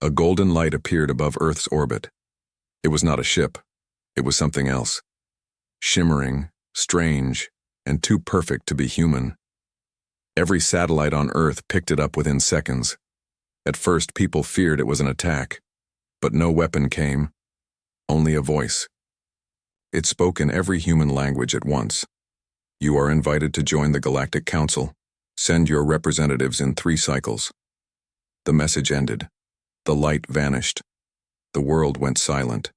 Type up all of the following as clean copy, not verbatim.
A golden light appeared above Earth's orbit. It was not a ship. It was something else. Shimmering, strange, and too perfect to be human. Every satellite on Earth picked it up within seconds. At first, people feared it was an attack, but no weapon came, only a voice. It spoke in every human language at once. You are invited to join the Galactic Council. Send your representatives in 3 cycles. The message ended. The light vanished. The world went silent.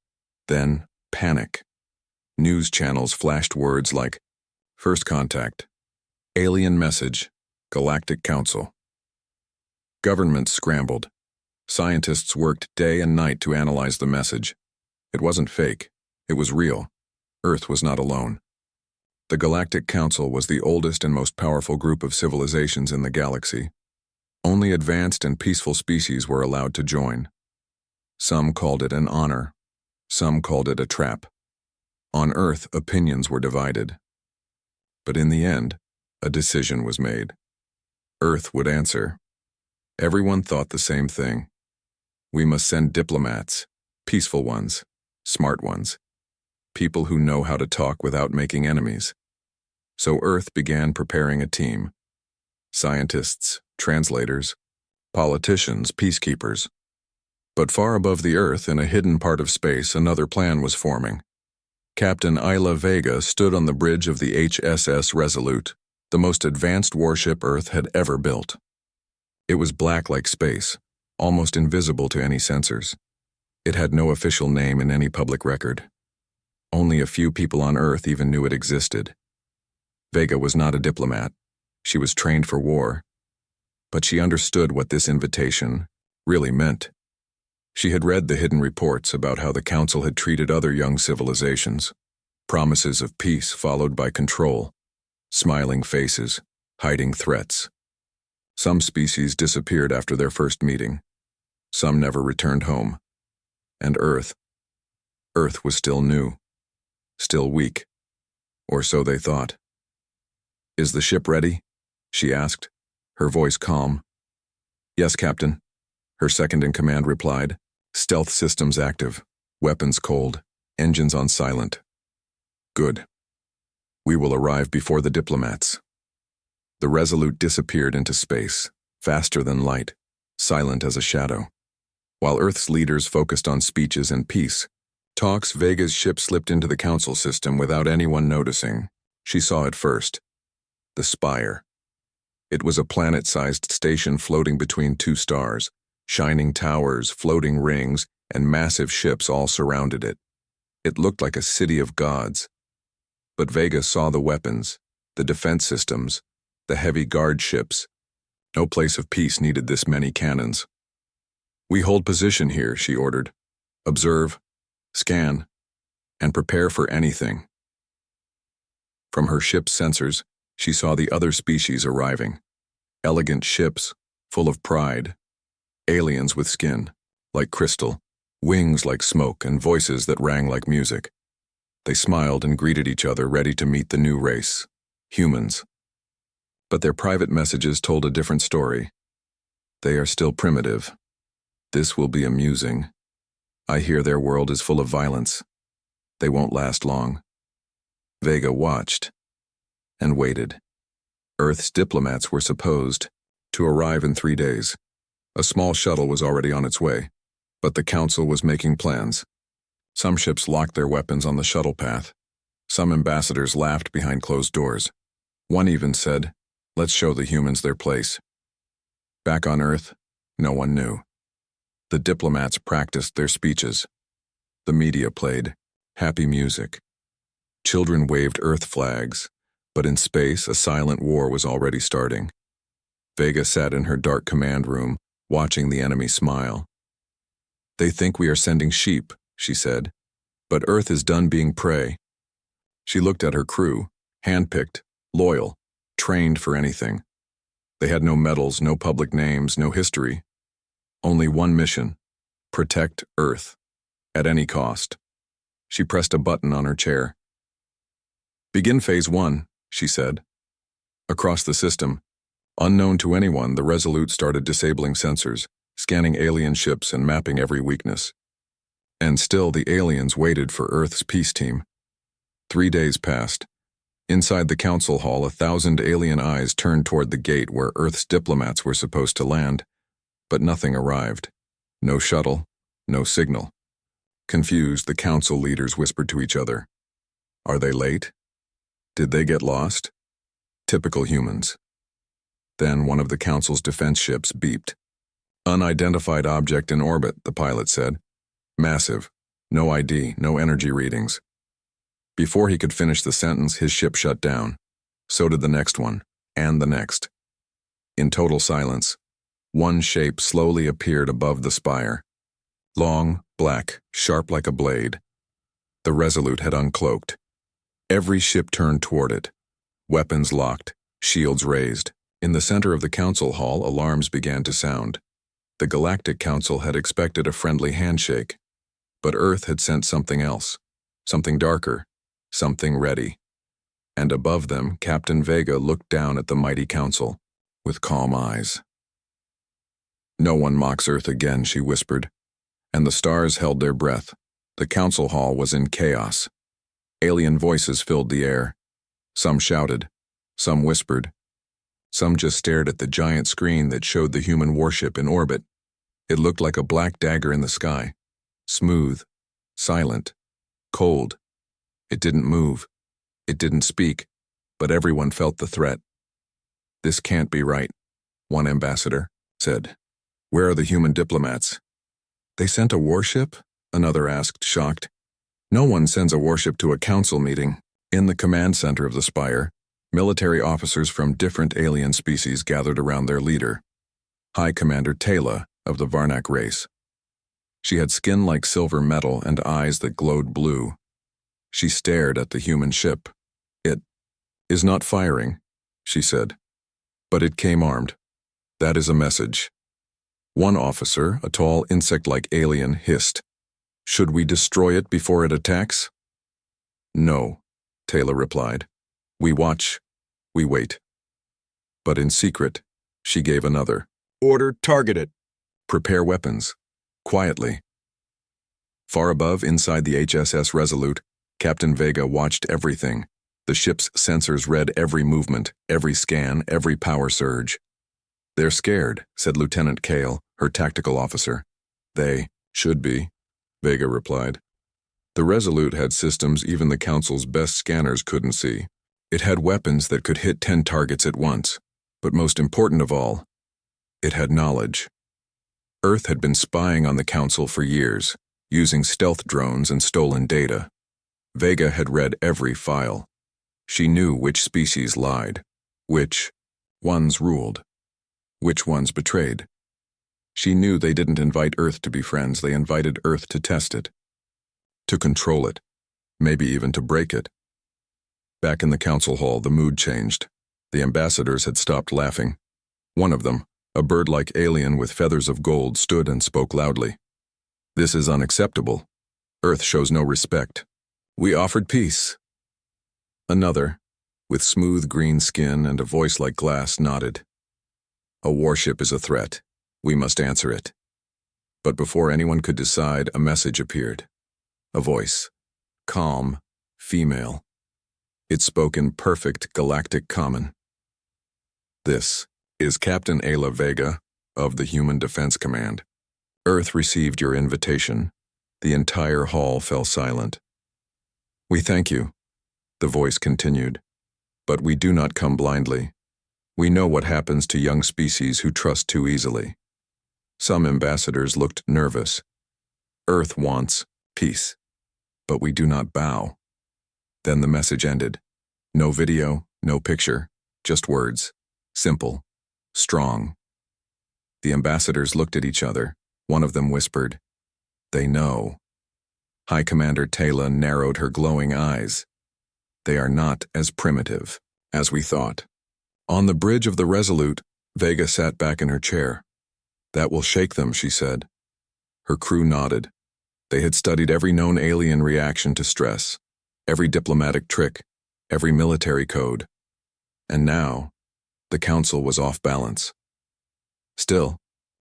Then, panic. News channels flashed words like, First Contact, Alien Message, Galactic Council. Governments scrambled. Scientists worked day and night to analyze the message. It wasn't fake. It was real. Earth was not alone. The Galactic Council was the oldest and most powerful group of civilizations in the galaxy. Only advanced and peaceful species were allowed to join. Some called it an honor. Some called it a trap. On Earth, opinions were divided. But in the end, a decision was made. Earth would answer. Everyone thought the same thing. We must send diplomats, peaceful ones, smart ones, people who know how to talk without making enemies. So Earth began preparing a team. Scientists, translators, politicians, peacekeepers. But far above the Earth, in a hidden part of space, another plan was forming. Captain Isla Vega stood on the bridge of the HSS Resolute, the most advanced warship Earth had ever built. It was black like space, almost invisible to any sensors. It had no official name in any public record. Only a few people on Earth even knew it existed. Vega was not a diplomat. She was trained for war. But she understood what this invitation really meant. She had read the hidden reports about how the Council had treated other young civilizations. Promises of peace followed by control. Smiling faces, hiding threats. Some species disappeared after their first meeting. Some never returned home. And Earth was still new. Still weak. Or so they thought. Is the ship ready? She asked, her voice calm. Yes, Captain. Her second-in-command replied. Stealth systems active, weapons cold, engines on silent. Good. We will arrive before the diplomats. The Resolute disappeared into space, faster than light, silent as a shadow. While Earth's leaders focused on speeches and peace, talks, Vega's ship slipped into the Council system without anyone noticing. She saw it first. The Spire. It was a planet-sized station floating between 2 stars. Shining towers, floating rings, and massive ships all surrounded it. It looked like a city of gods. But Vega saw the weapons, the defense systems, the heavy guard ships. No place of peace needed this many cannons. We hold position here, she ordered. Observe, scan, and prepare for anything. From her ship's sensors, she saw the other species arriving. Elegant ships, full of pride. Aliens with skin, like crystal, wings like smoke, and voices that rang like music. They smiled and greeted each other, ready to meet the new race, humans. But their private messages told a different story. They are still primitive. This will be amusing. I hear their world is full of violence. They won't last long. Vega watched and waited. Earth's diplomats were supposed to arrive in 3 days. A small shuttle was already on its way, but the Council was making plans. Some ships locked their weapons on the shuttle path. Some ambassadors laughed behind closed doors. One even said, let's show the humans their place. Back on Earth, no one knew. The diplomats practiced their speeches. The media played happy music. Children waved Earth flags, but in space a silent war was already starting. Vega sat in her dark command room, watching the enemy smile. They think we are sending sheep, she said, but Earth is done being prey. She looked at her crew, handpicked, loyal, trained for anything. They had no medals, no public names, no history. Only one mission: protect Earth, at any cost. She pressed a button on her chair. Begin Phase 1, she said. Across the system, unknown to anyone, the Resolute started disabling sensors, scanning alien ships and mapping every weakness. And still the aliens waited for Earth's peace team. 3 days passed. Inside the council hall, 1,000 alien eyes turned toward the gate where Earth's diplomats were supposed to land, but nothing arrived. No shuttle, no signal. Confused, the council leaders whispered to each other. Are they late? Did they get lost? Typical humans. Then one of the council's defense ships beeped. Unidentified object in orbit, the pilot said. Massive. No ID, no energy readings. Before he could finish the sentence, his ship shut down. So did the next one, and the next. In total silence, one shape slowly appeared above the spire. Long, black, sharp like a blade. The Resolute had uncloaked. Every ship turned toward it. Weapons locked, shields raised. In the center of the council hall, alarms began to sound. The Galactic Council had expected a friendly handshake, but Earth had sent something else, something darker, something ready. And above them, Captain Vega looked down at the mighty council, with calm eyes. No one mocks Earth again, she whispered, and the stars held their breath. The council hall was in chaos. Alien voices filled the air. Some shouted, some whispered. Some just stared at the giant screen that showed the human warship in orbit. It looked like a black dagger in the sky. Smooth, silent, cold. It didn't move. It didn't speak, but everyone felt the threat. This can't be right, one ambassador said. Where are the human diplomats? They sent a warship? Another asked, shocked. No one sends a warship to a council meeting. In the command center of the spire, military officers from different alien species gathered around their leader, High Commander Tayla of the Varnak race. She had skin like silver metal and eyes that glowed blue. She stared at the human ship. It is not firing, she said. But it came armed. That is a message. One officer, a tall insect-like alien, hissed. Should we destroy it before it attacks? No, Taylor replied. We watch, we wait. But in secret, she gave another. Order targeted. Prepare weapons. Quietly. Far above, inside the HSS Resolute, Captain Vega watched everything. The ship's sensors read every movement, every scan, every power surge. They're scared, said Lieutenant Kale, her tactical officer. They should be, Vega replied. The Resolute had systems even the Council's best scanners couldn't see. It had weapons that could hit 10 targets at once. But most important of all, it had knowledge. Earth had been spying on the Council for years, using stealth drones and stolen data. Vega had read every file. She knew which species lied, which ones ruled, which ones betrayed. She knew they didn't invite Earth to be friends, they invited Earth to test it, to control it, maybe even to break it. Back in the council hall, the mood changed. The ambassadors had stopped laughing. One of them, a bird-like alien with feathers of gold, stood and spoke loudly. This is unacceptable. Earth shows no respect. We offered peace. Another, with smooth green skin and a voice like glass, nodded. A warship is a threat. We must answer it. But before anyone could decide, a message appeared. A voice. Calm, female. It spoke in perfect galactic common. This is Captain Ayla Vega of the Human Defense Command. Earth received your invitation. The entire hall fell silent. We thank you, the voice continued. But we do not come blindly. We know what happens to young species who trust too easily. Some ambassadors looked nervous. Earth wants peace, but we do not bow. Then the message ended. No video, no picture, just words. Simple, strong. The ambassadors looked at each other. One of them whispered, "They know." High Commander Tayla narrowed her glowing eyes. They are not as primitive as we thought. On the bridge of the Resolute, Vega sat back in her chair. That will shake them, she said. Her crew nodded. They had studied every known alien reaction to stress, every diplomatic trick, every military code. And now, the Council was off balance. Still,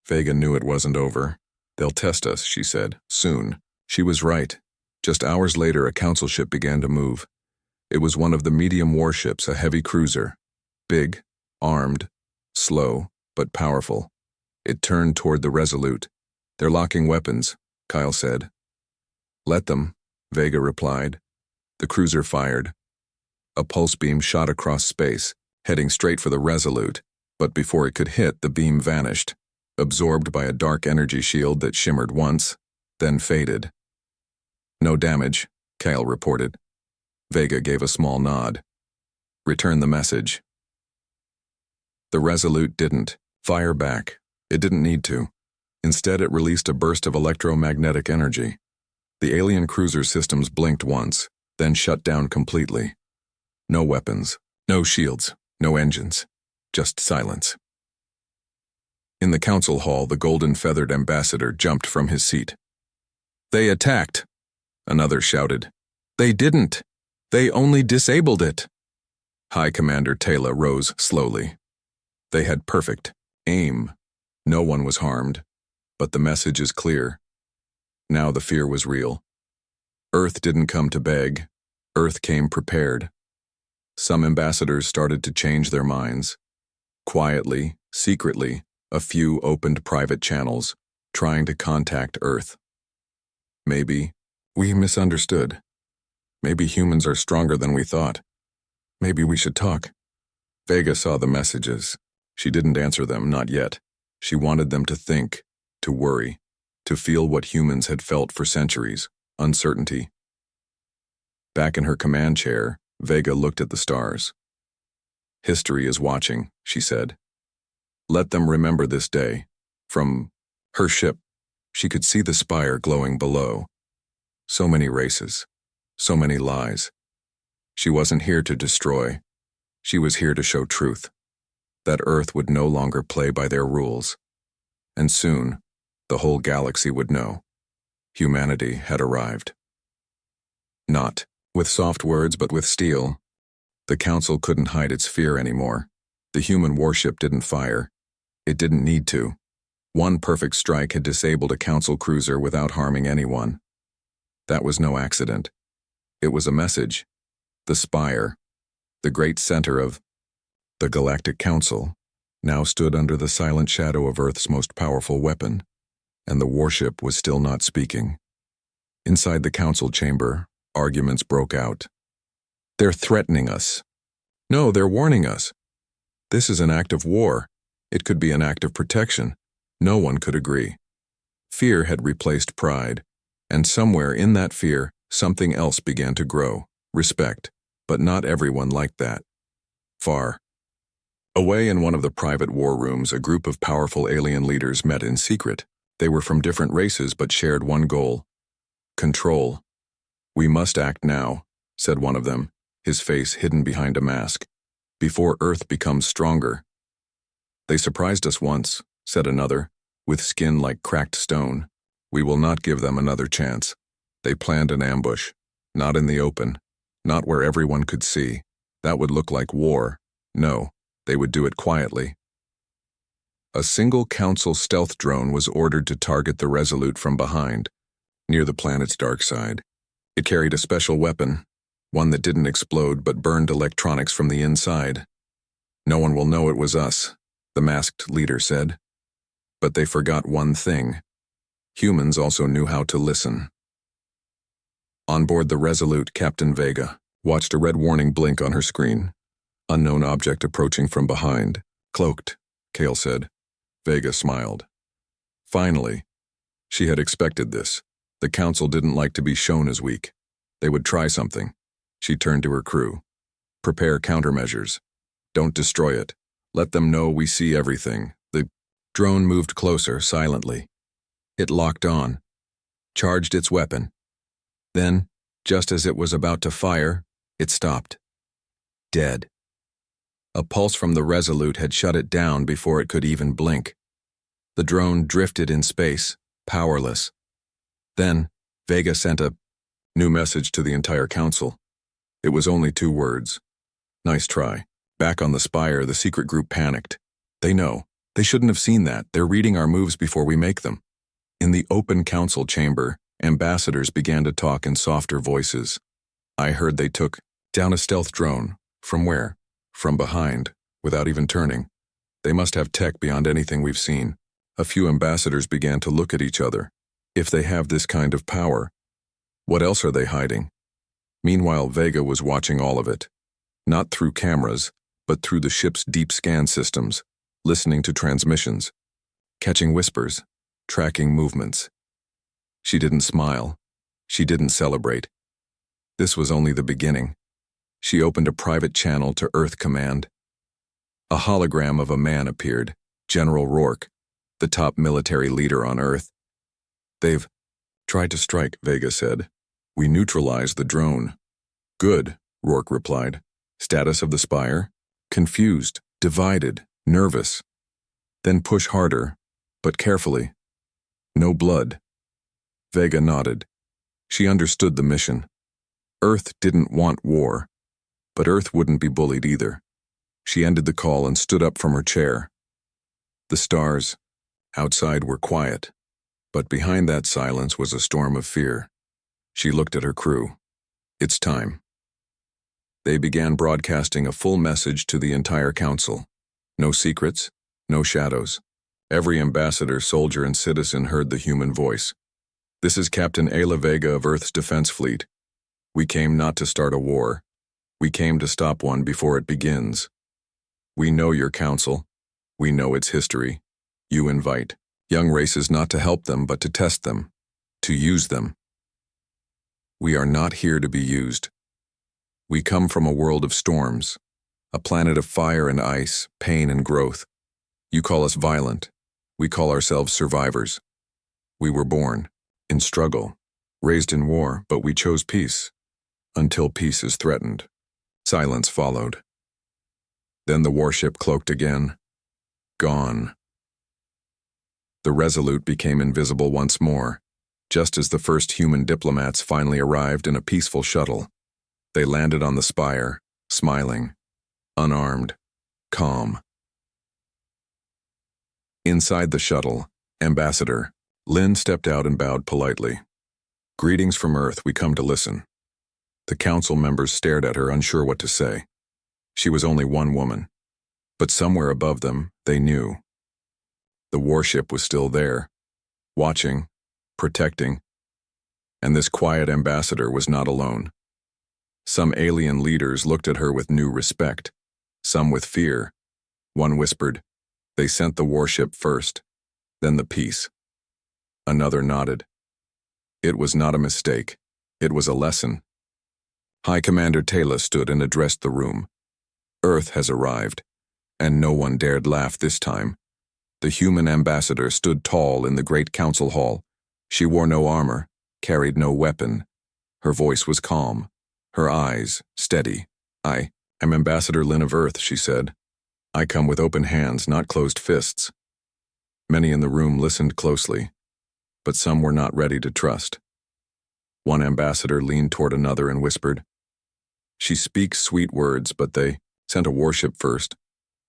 Vega knew it wasn't over. They'll test us, she said, soon. She was right. Just hours later, a council ship began to move. It was one of the medium warships, a heavy cruiser. Big, armed, slow, but powerful. It turned toward the Resolute. They're locking weapons, Kyle said. Let them, Vega replied. The cruiser fired. A pulse beam shot across space, heading straight for the Resolute, but before it could hit, the beam vanished, absorbed by a dark energy shield that shimmered once, then faded. No damage, Kyle reported. Vega gave a small nod. Return the message. The Resolute didn't fire back. It didn't need to. Instead, it released a burst of electromagnetic energy. The alien cruiser systems blinked once, then shut down completely. No weapons, no shields, no engines, just silence. In the council hall, the golden-feathered ambassador jumped from his seat. They attacked, another shouted. They didn't. They only disabled it. High Commander Taylor rose slowly. They had perfect aim. No one was harmed, but the message is clear. Now the fear was real. Earth didn't come to beg. Earth came prepared. Some ambassadors started to change their minds. Quietly, secretly, a few opened private channels, trying to contact Earth. Maybe we misunderstood. Maybe humans are stronger than we thought. Maybe we should talk. Vega saw the messages. She didn't answer them, not yet. She wanted them to think, to worry, to feel what humans had felt for centuries, uncertainty. Back in her command chair, Vega looked at the stars. History is watching, she said. Let them remember this day. From her ship, she could see the spire glowing below. So many races, so many lies. She wasn't here to destroy. She was here to show truth. That Earth would no longer play by their rules. And soon, the whole galaxy would know. Humanity had arrived. Not with soft words, but with steel. The Council couldn't hide its fear anymore. The human warship didn't fire. It didn't need to. One perfect strike had disabled a Council cruiser without harming anyone. That was no accident. It was a message. The spire, the great center of the Galactic Council, now stood under the silent shadow of Earth's most powerful weapon, and the warship was still not speaking. Inside the council chamber, arguments broke out. They're threatening us. No, they're warning us. This is an act of war. It could be an act of protection. No one could agree. Fear had replaced pride, and somewhere in that fear, something else began to grow. Respect. But not everyone liked that. Far away in one of the private war rooms, a group of powerful alien leaders met in secret. They were from different races but shared one goal: control. We must act now, said one of them, his face hidden behind a mask, before Earth becomes stronger. They surprised us once, said another, with skin like cracked stone. We will not give them another chance. They planned an ambush, not in the open, not where everyone could see. That would look like war. No, they would do it quietly. A single Council stealth drone was ordered to target the Resolute from behind, near the planet's dark side. It carried a special weapon, one that didn't explode but burned electronics from the inside. No one will know it was us, the masked leader said. But they forgot one thing. Humans also knew how to listen. On board the Resolute, Captain Vega watched a red warning blink on her screen. Unknown object approaching from behind. Cloaked, Kale said. Vega smiled. Finally. She had expected this. The Council didn't like to be shown as weak. They would try something. She turned to her crew. Prepare countermeasures. Don't destroy it. Let them know we see everything. The drone moved closer, silently. It locked on. Charged its weapon. Then, just as it was about to fire, it stopped. Dead. A pulse from the Resolute had shut it down before it could even blink. The drone drifted in space, powerless. Then, Vega sent a new message to the entire Council. It was only 2 words. Nice try. Back on the spire, the secret group panicked. They know They shouldn't have seen that. They're reading our moves before we make them. In the open council chamber, ambassadors began to talk in softer voices. I heard they took down a stealth drone. From where? From behind, without even turning. They must have tech beyond anything we've seen. A few ambassadors began to look at each other. If they have this kind of power, what else are they hiding? Meanwhile, Vega was watching all of it. Not through cameras, but through the ship's deep scan systems, listening to transmissions, catching whispers, tracking movements. She didn't smile. She didn't celebrate. This was only the beginning. She opened a private channel to Earth Command. A hologram of a man appeared, General Rourke, the top military leader on Earth. They've tried to strike, Vega said. We neutralized the drone. Good, Rourke replied. Status of the spire? Confused, divided, nervous. Then push harder, but carefully. No blood. Vega nodded. She understood the mission. Earth didn't want war, but Earth wouldn't be bullied either. She ended the call and stood up from her chair. The stars outside were quiet, but behind that silence was a storm of fear. She looked at her crew. It's time. They began broadcasting a full message to the entire council. No secrets, no shadows. Every ambassador, soldier, and citizen heard the human voice. This is Captain Ayla Vega of Earth's Defense Fleet. We came not to start a war. We came to stop one before it begins. We know your council. We know its history. You invite young races not to help them, but to test them, to use them. We are not here to be used. We come from a world of storms, a planet of fire and ice, pain and growth. You call us violent. We call ourselves survivors. We were born in struggle, raised in war, but we chose peace, until peace is threatened. Silence followed. Then the warship cloaked again. Gone. The Resolute became invisible once more, just as the first human diplomats finally arrived in a peaceful shuttle. They landed on the spire, smiling, unarmed, calm. Inside the shuttle, Ambassador Lin stepped out and bowed politely. Greetings from Earth, we come to listen. The council members stared at her, unsure what to say. She was only one woman, but somewhere above them, they knew. The warship was still there, watching, protecting, and this quiet ambassador was not alone. Some alien leaders looked at her with new respect, some with fear. One whispered, "They sent the warship first, then the peace." Another nodded. It was not a mistake. It was a lesson. High Commander Taylor stood and addressed the room. Earth has arrived, and no one dared laugh this time. The human ambassador stood tall in the great council hall. She wore no armor, carried no weapon. Her voice was calm, her eyes steady. I am Ambassador Lin of Earth, she said. I come with open hands, not closed fists. Many in the room listened closely, but some were not ready to trust. One ambassador leaned toward another and whispered, "She speaks sweet words, but they sent a warship first."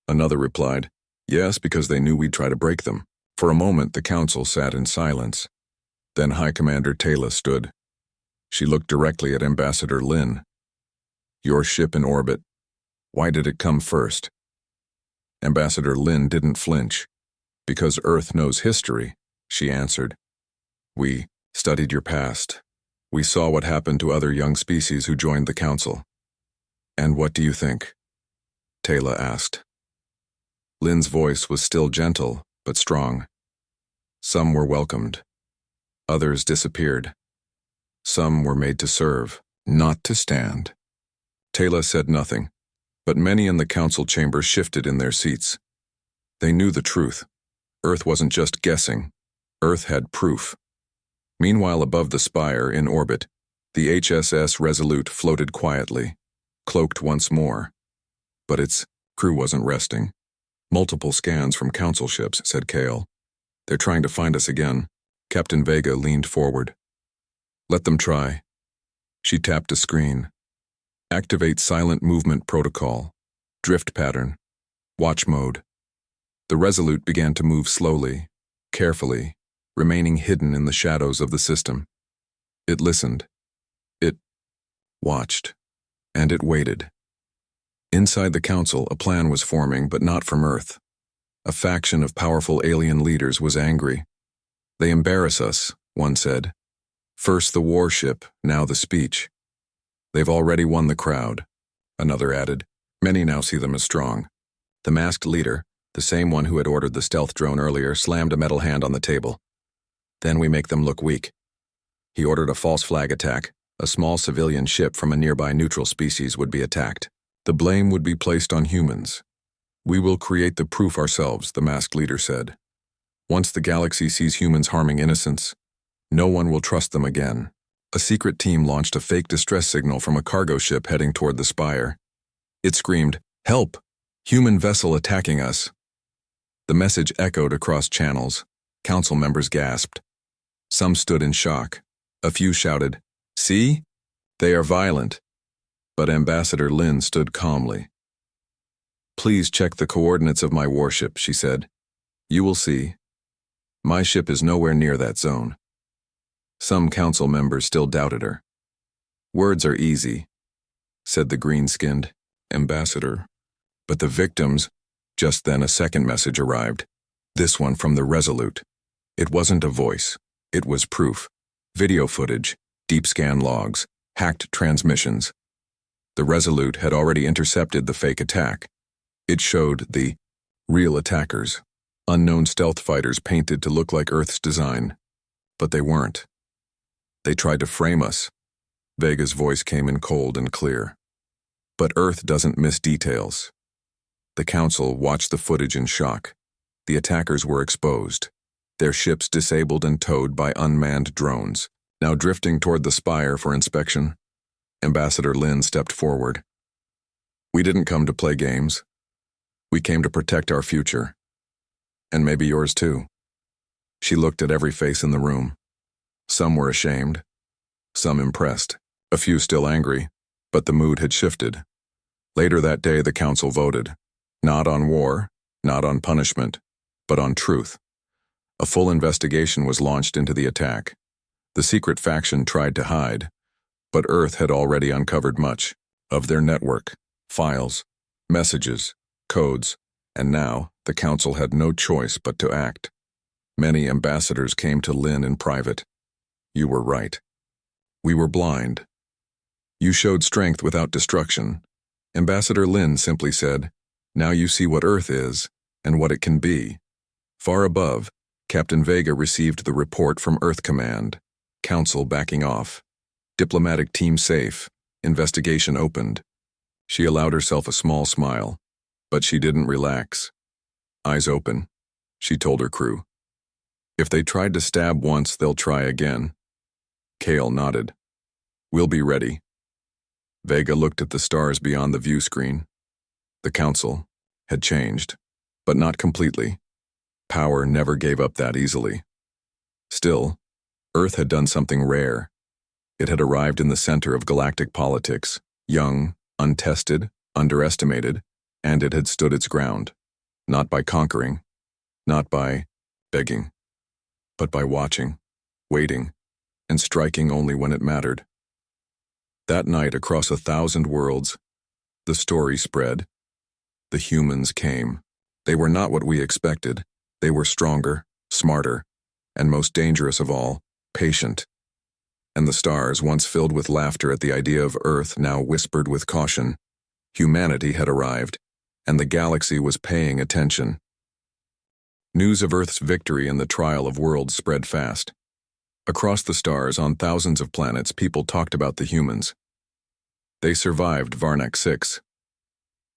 Another replied, "Yes, because they knew we'd try to break them." For a moment, the council sat in silence. Then High Commander Taylor stood. She looked directly at Ambassador Lin. "Your ship in orbit. Why did it come first?" Ambassador Lin didn't flinch. "Because Earth knows history," she answered. "We studied your past. We saw what happened to other young species who joined the council." "And what do you think?" Taylor asked. Lin's voice was still gentle, but strong. Some were welcomed. Others disappeared. Some were made to serve, not to stand. Taylor said nothing, but many in the council chamber shifted in their seats. They knew the truth. Earth wasn't just guessing. Earth had proof. Meanwhile, above the spire, in orbit, the HSS Resolute floated quietly, cloaked once more. But its crew wasn't resting. "Multiple scans from council ships," said Kale. "They're trying to find us again." Captain Vega leaned forward. "Let them try." She tapped a screen. "Activate silent movement protocol. Drift pattern. Watch mode." The Resolute began to move slowly, carefully, remaining hidden in the shadows of the system. It listened. It watched. And it waited. Inside the council, a plan was forming, but not from Earth. A faction of powerful alien leaders was angry. "They embarrass us," one said. "First the warship, now the speech. They've already won the crowd," another added. "Many now see them as strong." The masked leader, the same one who had ordered the stealth drone earlier, slammed a metal hand on the table. "Then we make them look weak." He ordered a false flag attack. A small civilian ship from a nearby neutral species would be attacked. The blame would be placed on humans. "We will create the proof ourselves," the masked leader said. "Once the galaxy sees humans harming innocents, no one will trust them again." A secret team launched a fake distress signal from a cargo ship heading toward the spire. It screamed, "Help! Human vessel attacking us!" The message echoed across channels. Council members gasped. Some stood in shock. A few shouted, "See? They are violent." But Ambassador Lin stood calmly. "Please check the coordinates of my warship," she said. "You will see. My ship is nowhere near that zone." Some council members still doubted her. "Words are easy," said the green-skinned ambassador. "But the victims..." Just then a second message arrived. This one from the Resolute. It wasn't a voice. It was proof. Video footage, deep scan logs, hacked transmissions. The Resolute had already intercepted the fake attack. It showed the real attackers, unknown stealth fighters painted to look like Earth's design. But they weren't. "They tried to frame us." Vega's voice came in cold and clear. "But Earth doesn't miss details." The council watched the footage in shock. The attackers were exposed, their ships disabled and towed by unmanned drones, now drifting toward the spire for inspection. Ambassador Lin stepped forward. "We didn't come to play games. We came to protect our future. And maybe yours too." She looked at every face in the room. Some were ashamed, some impressed, a few still angry, but the mood had shifted. Later that day, the council voted. Not on war, not on punishment, but on truth. A full investigation was launched into the attack. The secret faction tried to hide, but Earth had already uncovered much of their network, files, messages, codes, and now the council had no choice but to act. Many ambassadors came to Lin in private. "You were right. We were blind. You showed strength without destruction." Ambassador Lin simply said, "Now you see what Earth is and what it can be." Far above, Captain Vega received the report from Earth Command. Council backing off. Diplomatic team safe. Investigation opened. She allowed herself a small smile, but she didn't relax. "Eyes open," she told her crew. "If they tried to stab once, they'll try again." Kale nodded. "We'll be ready." Vega looked at the stars beyond the view screen. The council had changed, but not completely. Power never gave up that easily. Still, Earth had done something rare. It had arrived in the center of galactic politics, young, untested, underestimated, and it had stood its ground. Not by conquering, not by begging, but by watching, waiting, and striking only when it mattered. That night, across 1,000 worlds, the story spread. The humans came. They were not what we expected. They were stronger, smarter, and most dangerous of all, patient. And the stars, once filled with laughter at the idea of Earth, now whispered with caution. Humanity had arrived, and the galaxy was paying attention. News of Earth's victory in the trial of worlds spread fast. Across the stars, on thousands of planets, people talked about the humans. They survived Varnak 6.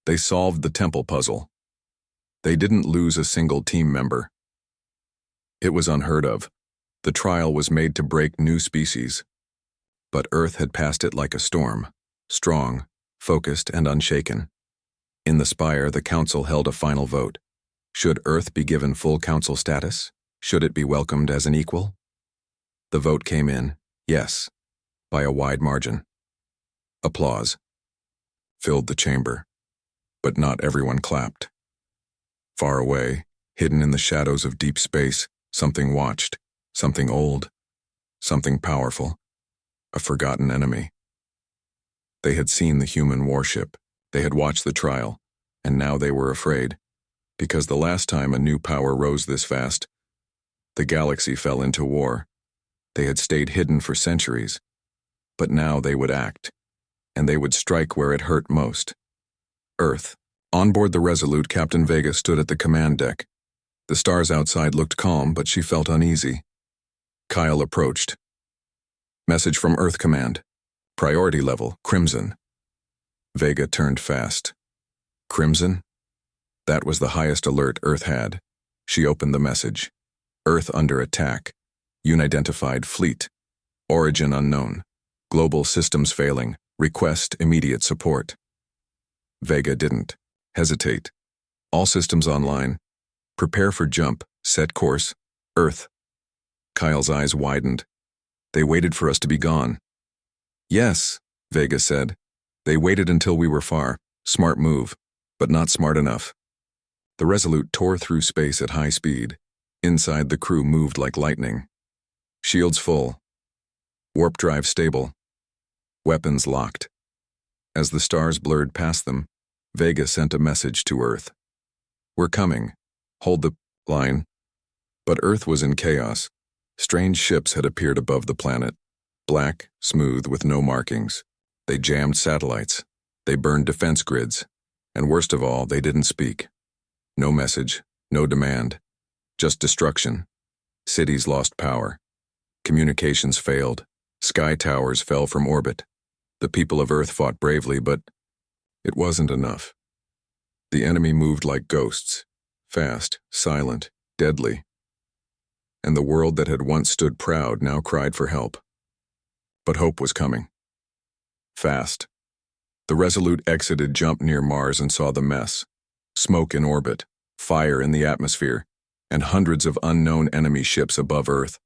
They solved the temple puzzle. They didn't lose a single team member. It was unheard of. The trial was made to break new species. But Earth had passed it like a storm, strong, focused, and unshaken. In the spire, the council held a final vote. Should Earth be given full council status? Should it be welcomed as an equal? The vote came in, yes, by a wide margin. Applause filled the chamber, but not everyone clapped. Far away, Hidden in the shadows of deep space, something watched, something old, something powerful, a forgotten enemy. They had seen the human warship, they had watched the trial, and now they were afraid, because the last time a new power rose this fast, the galaxy fell into war. They had stayed hidden for centuries, but now they would act, and they would strike where it hurt most. Earth. On board the Resolute, Captain Vega stood at the command deck. The stars outside looked calm, but she felt uneasy. Kyle approached. Message from Earth Command. Priority level, Crimson. Vega turned fast. Crimson? That was the highest alert Earth had. She opened the message. Earth under attack. Unidentified fleet. Origin unknown. Global systems failing. Request immediate support. Vega didn't hesitate. All systems online. Prepare for jump. Set course. Earth. Kyle's eyes widened. They waited for us to be gone. Yes, Vega said. They waited until we were far. Smart move, but not smart enough. The Resolute tore through space at high speed. Inside, the crew moved like lightning. Shields full. Warp drive stable. Weapons locked. As the stars blurred past them, Vega sent a message to Earth. We're coming. Hold the line. But Earth was in chaos. Strange ships had appeared above the planet. Black, smooth, with no markings. They jammed satellites. They burned defense grids. And worst of all, they didn't speak. No message, no demand. Just destruction. Cities lost power. Communications failed. Sky towers fell from orbit. The people of Earth fought bravely, but it wasn't enough. The enemy moved like ghosts. Fast, silent, deadly. And the world that had once stood proud now cried for help. But hope was coming. Fast. The Resolute exited jump near Mars and saw the mess. Smoke in orbit, fire in the atmosphere, and hundreds of unknown enemy ships above Earth.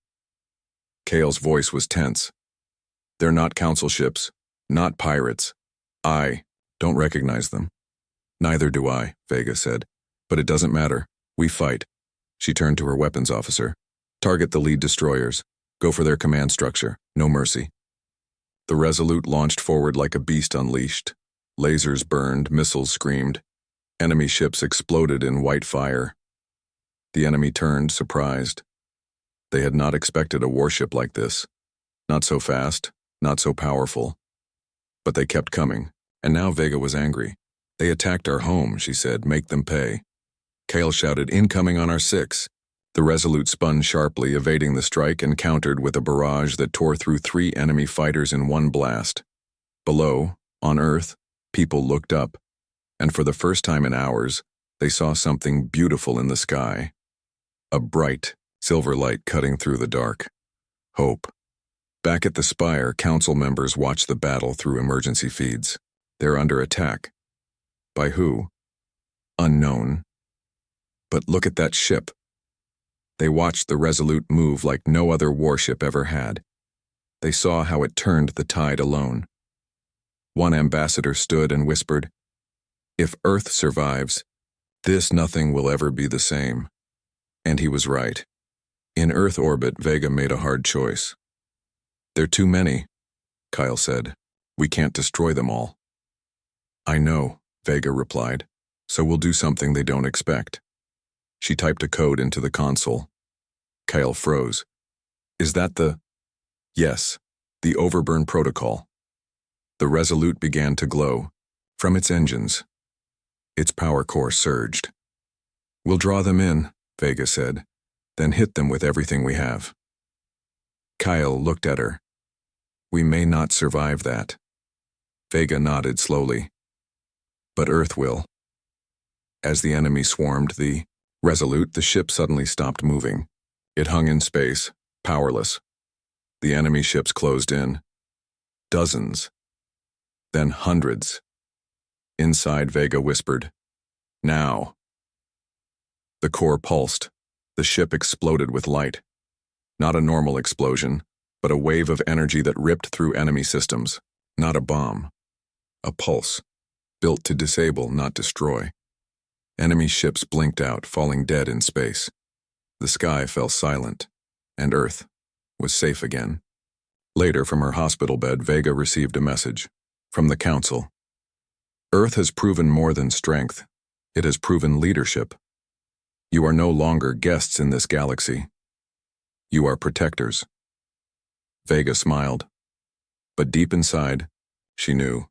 Kale's voice was tense. They're not council ships, not pirates. I don't recognize them. Neither do I, Vega said. But it doesn't matter. We fight. She turned to her weapons officer. Target the lead destroyers. Go for their command structure. No mercy. The Resolute launched forward like a beast unleashed. Lasers burned, missiles screamed. Enemy ships exploded in white fire. The enemy turned, surprised. They had not expected a warship like this. Not so fast, not so powerful. But they kept coming, and now Vega was angry. They attacked our home, she said. Make them pay. Kale shouted, incoming on our 6. The Resolute spun sharply, evading the strike, and countered with a barrage that tore through 3 enemy fighters in one blast. Below, on Earth, people looked up, and for the first time in hours, they saw something beautiful in the sky. A bright, silver light cutting through the dark. Hope. Back at the spire, council members watched the battle through emergency feeds. They're under attack. By who? Unknown. But look at that ship. They watched the Resolute move like no other warship ever had. They saw how it turned the tide alone. One ambassador stood and whispered, if Earth survives, this nothing will ever be the same. And he was right. In Earth orbit, Vega made a hard choice. They're too many, Kyle said. We can't destroy them all. I know, Vega replied, so we'll do something they don't expect. She typed a code into the console. Kyle froze. Is that the... Yes, the overburn protocol. The Resolute began to glow. From its engines. Its power core surged. We'll draw them in, Vega said, then hit them with everything we have. Kyle looked at her. We may not survive that. Vega nodded slowly. But Earth will. As the enemy swarmed the Resolute, the ship suddenly stopped moving. It hung in space, powerless. The enemy ships closed in. Dozens. Then hundreds. Inside, Vega whispered, now. The core pulsed. The ship exploded with light. Not a normal explosion, but a wave of energy that ripped through enemy systems. Not a bomb. A pulse. Built to disable, not destroy. Enemy ships blinked out, falling dead in space. The sky fell silent, and Earth was safe again. Later, from her hospital bed, Vega received a message from the Council. Earth has proven more than strength. It has proven leadership. You are no longer guests in this galaxy. You are protectors. Vega smiled, but deep inside, she knew.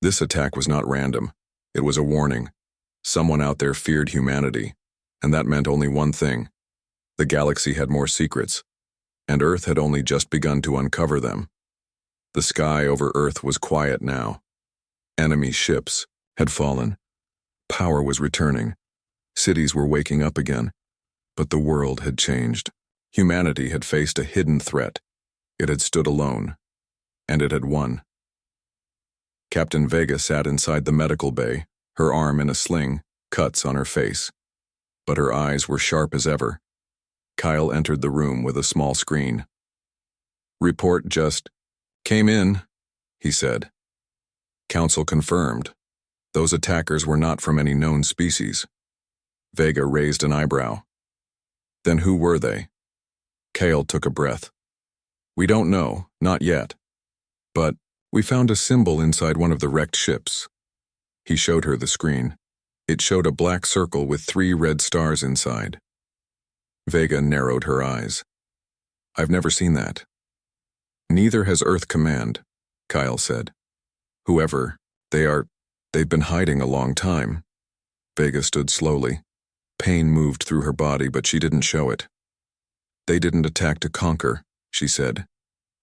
This attack was not random. It was a warning. Someone out there feared humanity, and that meant only one thing. The galaxy had more secrets, and Earth had only just begun to uncover them. The sky over Earth was quiet now. Enemy ships had fallen. Power was returning. Cities were waking up again. But the world had changed. Humanity had faced a hidden threat. It had stood alone, and it had won. Captain Vega sat inside the medical bay, her arm in a sling, cuts on her face. But her eyes were sharp as ever. Kyle entered the room with a small screen. "Report just came in," he said. Council confirmed. Those attackers were not from any known species. Vega raised an eyebrow. Then who were they? Kyle took a breath. "We don't know, not yet. But we found a symbol inside one of the wrecked ships." He showed her the screen. It showed a black circle with 3 red stars inside. Vega narrowed her eyes. "I've never seen that." "Neither has Earth Command," Kyle said. "Whoever they've been hiding a long time." Vega stood slowly. Pain moved through her body, but she didn't show it. "They didn't attack to conquer," she said.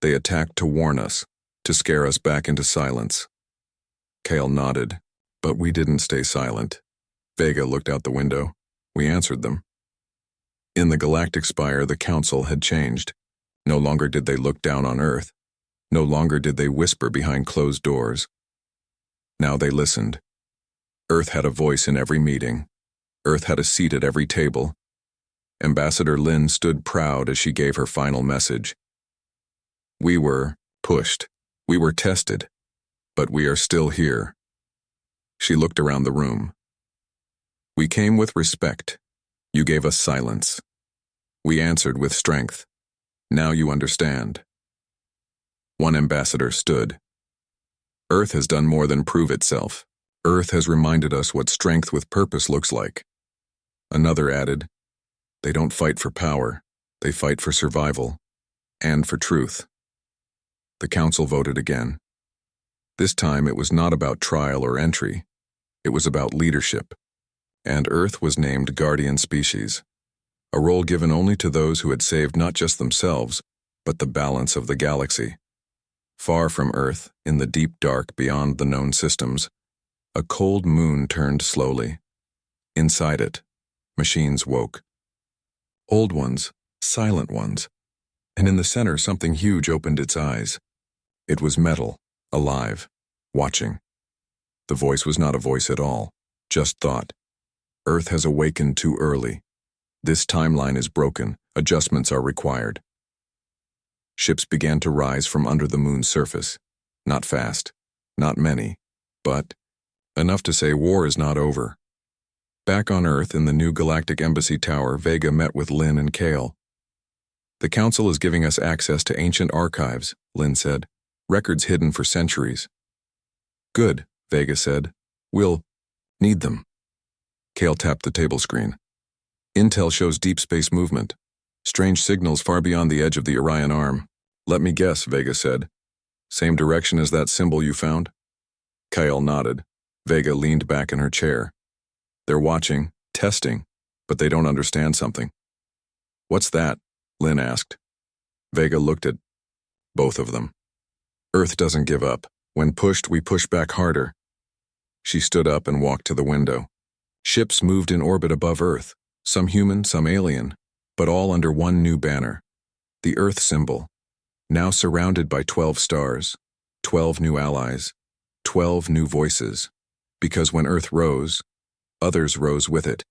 "They attacked to warn us, to scare us back into silence." Kale nodded, but we didn't stay silent. Vega looked out the window. We answered them. In the galactic spire, the Council had changed. No longer did they look down on Earth. No longer did they whisper behind closed doors. Now they listened. Earth had a voice in every meeting. Earth had a seat at every table. Ambassador Lin stood proud as she gave her final message. "We were pushed. We were tested. But we are still here." She looked around the room. "We came with respect. You gave us silence. We answered with strength. Now you understand." One ambassador stood. "Earth has done more than prove itself. Earth has reminded us what strength with purpose looks like." Another added, "They don't fight for power. They fight for survival. And for truth." The Council voted again. This time it was not about trial or entry. It was about leadership. And Earth was named Guardian Species, a role given only to those who had saved not just themselves, but the balance of the galaxy. Far from Earth, in the deep dark beyond the known systems, a cold moon turned slowly. Inside it, machines woke. Old ones, silent ones. And in the center, something huge opened its eyes. It was metal, alive, watching. The voice was not a voice at all, just thought. "Earth has awakened too early. This timeline is broken. Adjustments are required." Ships began to rise from under the moon's surface. Not fast, not many, but enough to say war is not over. Back on Earth in the new Galactic Embassy Tower, Vega met with Lin and Kale. "The Council is giving us access to ancient archives," Lin said. "Records hidden for centuries." "Good," Vega said. "We'll need them." Kale tapped the table screen. "Intel shows deep space movement. Strange signals far beyond the edge of the Orion Arm." "Let me guess," Vega said. "Same direction as that symbol you found?" Kyle nodded. Vega leaned back in her chair. "They're watching, testing, but they don't understand something." "What's that?" Lin asked. Vega looked at both of them. "Earth doesn't give up. When pushed, we push back harder." She stood up and walked to the window. Ships moved in orbit above Earth, some human, some alien, but all under one new banner. The Earth symbol, now surrounded by 12 stars, 12 new allies, 12 new voices. Because when Earth rose, others rose with it.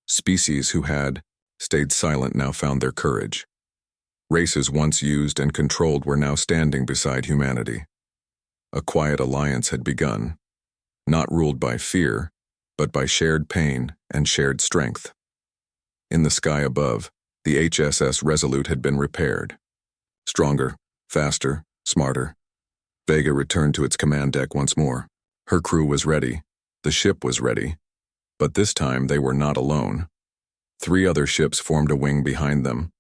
Species who had stayed silent now found their courage. Races once used and controlled were now standing beside humanity. A quiet alliance had begun, not ruled by fear, but by shared pain and shared strength. In the sky above, the HSS Resolute had been repaired. Stronger, faster, smarter. Vega returned to its command deck once more. Her crew was ready. The ship was ready. But this time they were not alone. 3 other ships formed a wing behind them.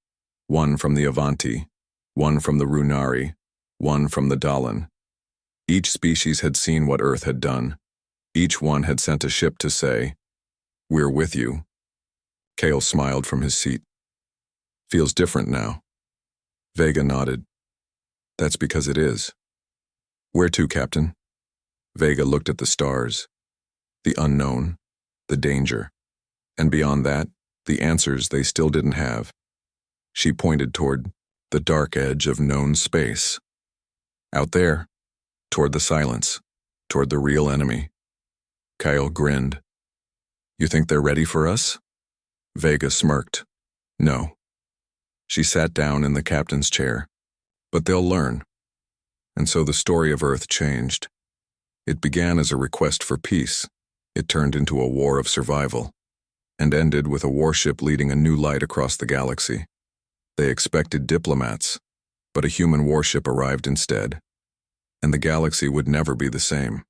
One from the Avanti, one from the Runari, one from the Dalan. Each species had seen what Earth had done. Each one had sent a ship to say, "We're with you." Kale smiled from his seat. "Feels different now." Vega nodded. "That's because it is." "Where to, Captain?" Vega looked at the stars. The unknown, the danger, and beyond that, the answers they still didn't have. She pointed toward the dark edge of known space. Out there, toward the silence, toward the real enemy. Kyle grinned. "You think they're ready for us?" Vega smirked. "No." She sat down in the captain's chair. "But they'll learn." And so the story of Earth changed. It began as a request for peace. It turned into a war of survival, and ended with a warship leading a new light across the galaxy. They expected diplomats, but a human warship arrived instead, and the galaxy would never be the same.